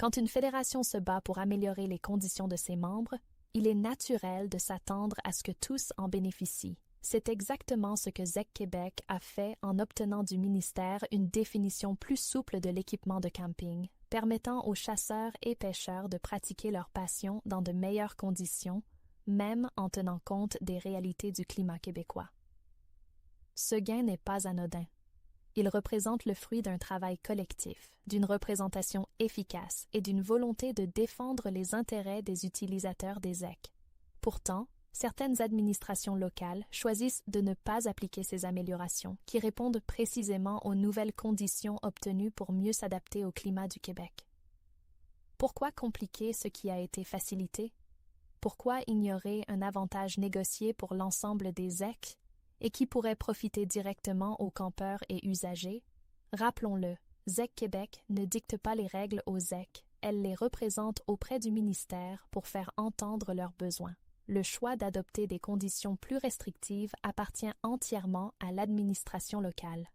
Quand une fédération se bat pour améliorer les conditions de ses membres, il est naturel de s'attendre à ce que tous en bénéficient. C'est exactement ce que ZEC Québec a fait en obtenant du ministère une définition plus souple de l'équipement de camping, permettant aux chasseurs et pêcheurs de pratiquer leur passion dans de meilleures conditions, même en tenant compte des réalités du climat québécois. Ce gain n'est pas anodin. Il représente le fruit d'un travail collectif, d'une représentation efficace et d'une volonté de défendre les intérêts des utilisateurs des ZEC. Pourtant, certaines administrations locales choisissent de ne pas appliquer ces améliorations qui répondent précisément aux nouvelles conditions obtenues pour mieux s'adapter au climat du Québec. Pourquoi compliquer ce qui a été facilité? Pourquoi ignorer un avantage négocié pour l'ensemble des ZEC et qui pourrait profiter directement aux campeurs et usagers? Rappelons-le, ZEC Québec ne dicte pas les règles aux ZEC, elle les représente auprès du ministère pour faire entendre leurs besoins. Le choix d'adopter des conditions plus restrictives appartient entièrement à l'administration locale.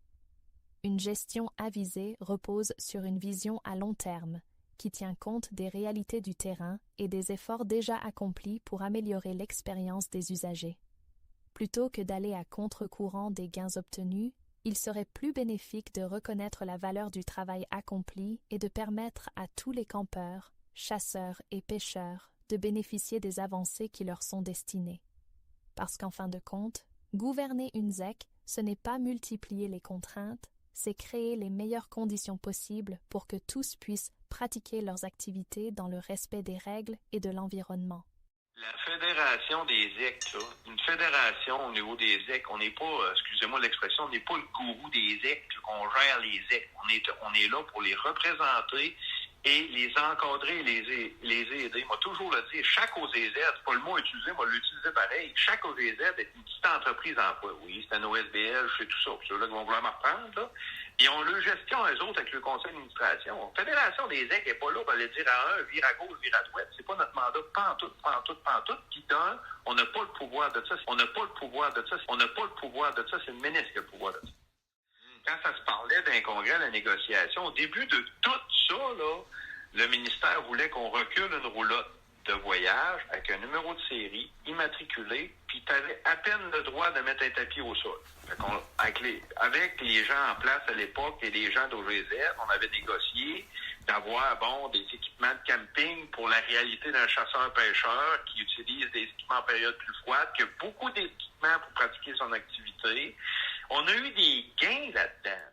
Une gestion avisée repose sur une vision à long terme, qui tient compte des réalités du terrain et des efforts déjà accomplis pour améliorer l'expérience des usagers. Plutôt que d'aller à contre-courant des gains obtenus, il serait plus bénéfique de reconnaître la valeur du travail accompli et de permettre à tous les campeurs, chasseurs et pêcheurs de bénéficier des avancées qui leur sont destinées. Parce qu'en fin de compte, gouverner une ZEC, ce n'est pas multiplier les contraintes, c'est créer les meilleures conditions possibles pour que tous puissent pratiquer leurs activités dans le respect des règles et de l'environnement. La fédération des ZEC, là, une fédération au niveau des ZEC, on n'est pas, excusez-moi l'expression, on n'est pas le gourou des ZEC, on gère les ZEC. On est là pour les représenter et les encadrer et les aider. Moi, toujours le dire, chaque OZZ, c'est pas le mot utilisé, moi, l'utiliser pareil, chaque OZZ est une petite entreprise d'emploi. Oui, c'est un OSBL, je sais tout ça, c'est ceux-là qui vont vouloir me reprendre, là. Et on le gestion, eux autres, avec le conseil d'administration. La fédération des ZEC n'est pas là pour aller dire à un, vire à gauche, vire à droite. C'est pas notre mandat, pantoute. Puis d'un, on n'a pas le pouvoir de ça. On n'a pas le pouvoir de ça. C'est le ministre qui a le pouvoir de ça. Quand ça se parlait d'un congrès, de la négociation, au début de tout ça, là, le ministère voulait qu'on recule une roulotte de voyage avec un numéro de série immatriculé, puis tu avais à peine le droit de mettre un tapis au sol. Avec les gens en place à l'époque et les gens d'OGZ, on avait négocié d'avoir des équipements de camping pour la réalité d'un chasseur-pêcheur qui utilise des équipements en période plus froide, qui a beaucoup d'équipements pour pratiquer son activité. On a eu des gains là-dedans.